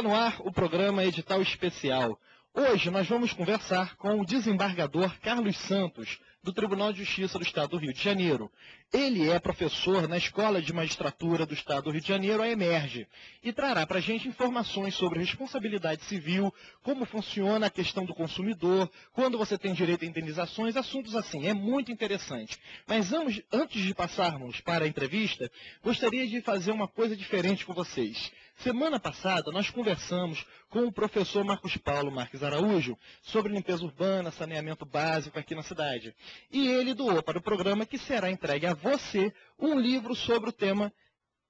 Está no ar o programa Edital Especial. Hoje nós vamos conversar com o desembargador Carlos Santos, do Tribunal de Justiça do Estado do Rio de Janeiro. Ele é professor na Escola de Magistratura do Estado do Rio de Janeiro, a EMERGE, e trará para a gente informações sobre responsabilidade civil, como funciona a questão do consumidor, quando você tem direito a indenizações, assuntos assim. É muito interessante. Mas antes de passarmos para a entrevista, gostaria de fazer uma coisa diferente com vocês. Semana passada nós conversamos com o professor Marcos Paulo Marques Araújo sobre limpeza urbana, saneamento básico aqui na cidade. E ele doou para o programa, que será entregue a você, um livro sobre o tema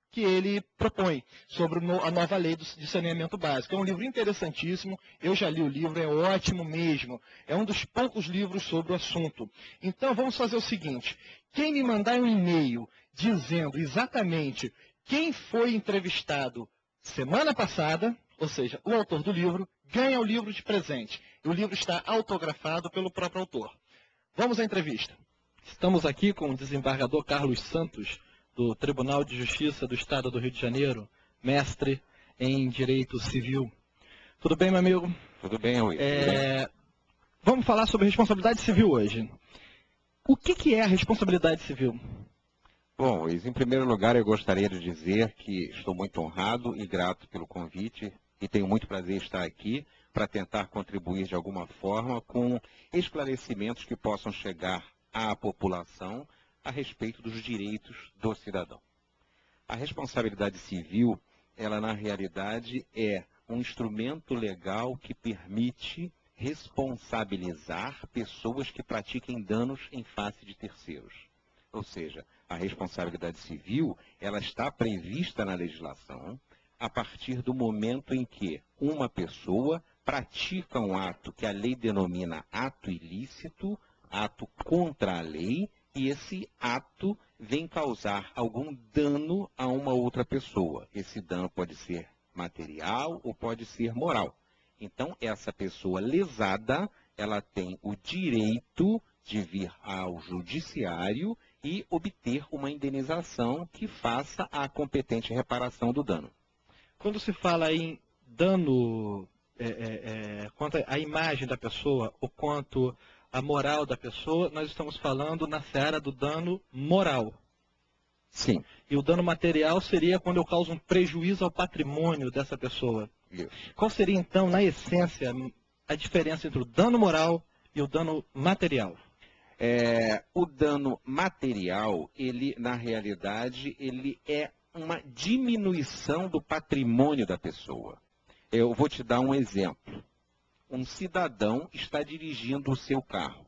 que ele propõe, sobre a nova lei de saneamento básico. É um livro interessantíssimo, eu já li o livro, é ótimo mesmo. É um dos poucos livros sobre o assunto. Então vamos fazer o seguinte, quem me mandar um e-mail dizendo exatamente quem foi entrevistado semana passada, ou seja, o autor do livro, ganha o livro de presente. E o livro está autografado pelo próprio autor. Vamos à entrevista. Estamos aqui com o desembargador Carlos Santos, do Tribunal de Justiça do Estado do Rio de Janeiro, mestre em Direito Civil. Tudo bem, meu amigo? Tudo bem, Luiz. Vamos falar sobre responsabilidade civil hoje. O que é a responsabilidade civil? Bom, Luiz, em primeiro lugar eu gostaria de dizer que estou muito honrado e grato pelo convite e tenho muito prazer em estar aqui para tentar contribuir de alguma forma com esclarecimentos que possam chegar à população a respeito dos direitos do cidadão. A responsabilidade civil, ela na realidade é um instrumento legal que permite responsabilizar pessoas que pratiquem danos em face de terceiros. Ou seja, a responsabilidade civil, ela está prevista na legislação a partir do momento em que uma pessoa pratica um ato que a lei denomina ato ilícito, ato contra a lei, e esse ato vem causar algum dano a uma outra pessoa. Esse dano pode ser material ou pode ser moral. Então, essa pessoa lesada, ela tem o direito de vir ao judiciário e obter uma indenização que faça a competente reparação do dano. Quando se fala em dano quanto à imagem da pessoa ou quanto à moral da pessoa, nós estamos falando na seara do dano moral. Sim. E o dano material seria quando eu causo um prejuízo ao patrimônio dessa pessoa. Isso. Qual seria, então, na essência, a diferença entre o dano moral e o dano material? O dano material, ele, na realidade, ele é uma diminuição do patrimônio da pessoa. Eu vou te dar um exemplo. Um cidadão está dirigindo o seu carro.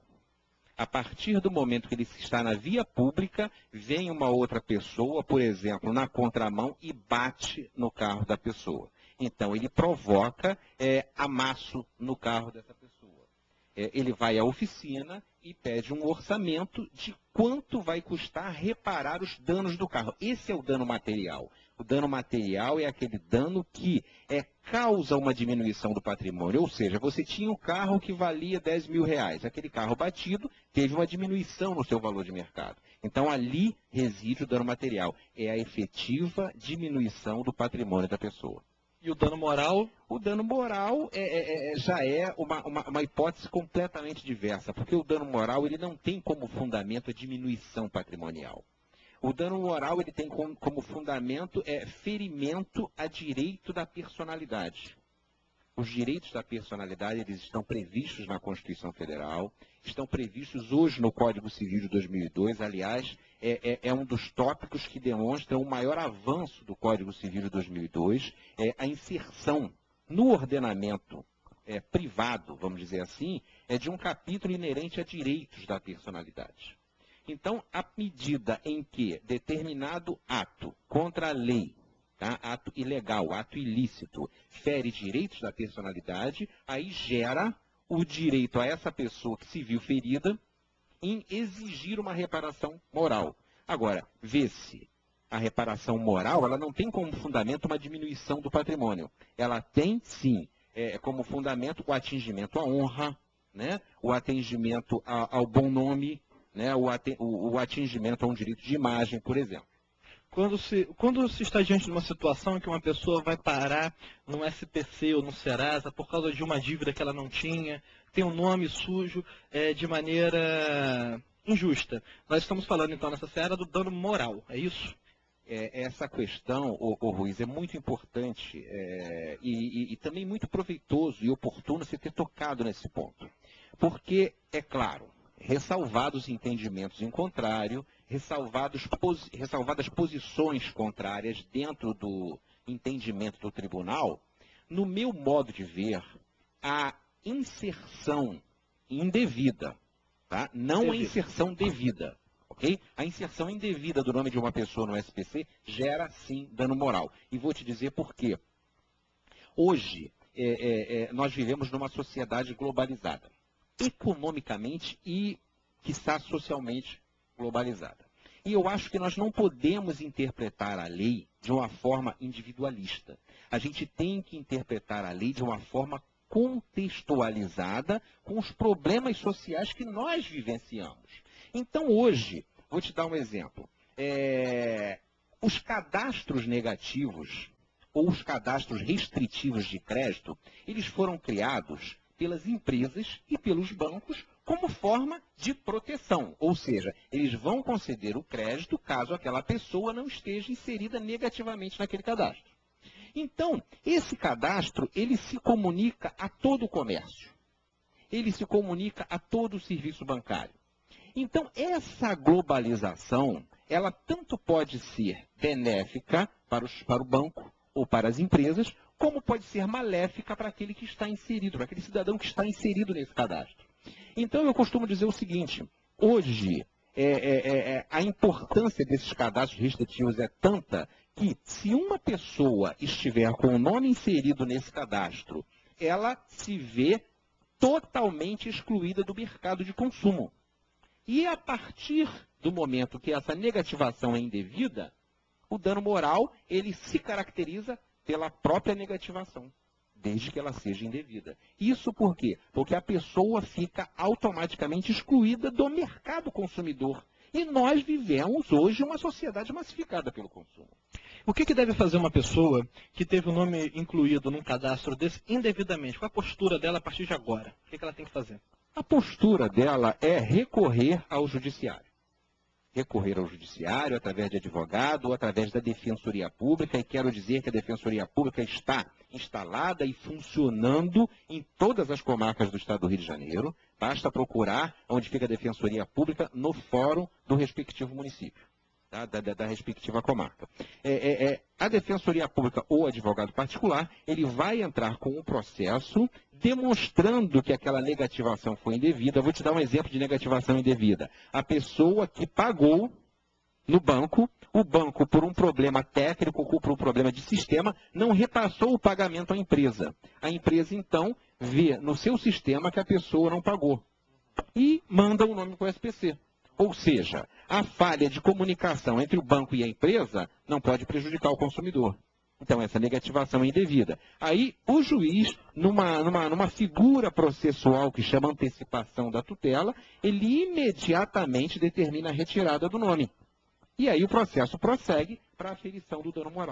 A partir do momento que ele está na via pública, vem uma outra pessoa, por exemplo, na contramão e bate no carro da pessoa. Então, ele provoca amasso no carro dessa pessoa. Ele vai à oficina e pede um orçamento de quanto vai custar reparar os danos do carro. Esse é o dano material. O dano material é aquele dano que causa uma diminuição do patrimônio. Ou seja, você tinha um carro que valia R$10.000. Aquele carro batido teve uma diminuição no seu valor de mercado. Então, ali reside o dano material. É a efetiva diminuição do patrimônio da pessoa. E o dano moral? O dano moral já é uma hipótese completamente diversa, porque o dano moral ele não tem como fundamento a diminuição patrimonial. O dano moral ele tem como fundamento ferimento a direito da personalidade. Os direitos da personalidade eles estão previstos na Constituição Federal, estão previstos hoje no Código Civil de 2002, aliás, é um dos tópicos que demonstram o maior avanço do Código Civil de 2002, a inserção no ordenamento privado, vamos dizer assim, de um capítulo inerente a direitos da personalidade. Então, à medida em que determinado ato contra a lei, ato ilegal, ato ilícito, fere direitos da personalidade, aí gera o direito a essa pessoa que se viu ferida em exigir uma reparação moral. Agora, vê-se, a reparação moral, ela não tem como fundamento uma diminuição do patrimônio. Ela tem, sim, como fundamento o atingimento à honra, né? O atingimento ao bom nome, né? O atingimento a um direito de imagem, por exemplo. Quando se está diante de uma situação em que uma pessoa vai parar no SPC ou no Serasa por causa de uma dívida que ela não tinha, tem um nome sujo de maneira injusta. Nós estamos falando então nessa seara do dano moral, é isso? Essa questão, Ruiz, é muito importante e também muito proveitoso e oportuno você ter tocado nesse ponto. Porque, é claro, ressalvados entendimentos em contrário, ressalvadas posições contrárias dentro do entendimento do tribunal, no meu modo de ver, a inserção indevida, tá? Não a inserção devida. Okay? A inserção indevida do nome de uma pessoa no SPC gera, sim, dano moral. E vou te dizer por quê. Hoje, nós vivemos numa sociedade globalizada, economicamente e, quiçá, socialmente globalizada. E eu acho que nós não podemos interpretar a lei de uma forma individualista. A gente tem que interpretar a lei de uma forma contextualizada com os problemas sociais que nós vivenciamos. Então, hoje, vou te dar um exemplo. Os cadastros negativos ou os cadastros restritivos de crédito, eles foram criados pelas empresas e pelos bancos como forma de proteção. Ou seja, eles vão conceder o crédito caso aquela pessoa não esteja inserida negativamente naquele cadastro. Então, esse cadastro, ele se comunica a todo o comércio. Ele se comunica a todo o serviço bancário. Então, essa globalização, ela tanto pode ser benéfica para o banco ou para as empresas, como pode ser maléfica para aquele que está inserido, para aquele cidadão que está inserido nesse cadastro. Então, eu costumo dizer o seguinte, hoje, a importância desses cadastros restritivos é tanta que, se uma pessoa estiver com o nome inserido nesse cadastro, ela se vê totalmente excluída do mercado de consumo. E a partir do momento que essa negativação é indevida, o dano moral, ele se caracteriza pela própria negativação, desde que ela seja indevida. Isso por quê? Porque a pessoa fica automaticamente excluída do mercado consumidor. E nós vivemos hoje uma sociedade massificada pelo consumo. O que deve fazer uma pessoa que teve o nome incluído num cadastro desse indevidamente? Qual a postura dela a partir de agora? O que ela tem que fazer? A postura dela é recorrer ao judiciário. Recorrer ao judiciário através de advogado ou através da Defensoria Pública. E quero dizer que a Defensoria Pública está instalada e funcionando em todas as comarcas do estado do Rio de Janeiro. Basta procurar onde fica a Defensoria Pública no fórum do respectivo município. Da respectiva comarca. A Defensoria Pública ou advogado particular, ele vai entrar com um processo demonstrando que aquela negativação foi indevida. Eu vou te dar um exemplo de negativação indevida. A pessoa que pagou no banco, o banco, por um problema técnico ou por um problema de sistema, não repassou o pagamento à empresa. A empresa, então, vê no seu sistema que a pessoa não pagou e manda o nome para o SPC. Ou seja, a falha de comunicação entre o banco e a empresa não pode prejudicar o consumidor. Então, essa negativação é indevida. Aí, o juiz, numa figura processual que chama antecipação da tutela, ele imediatamente determina a retirada do nome. E aí o processo prossegue para a aferição do dano moral.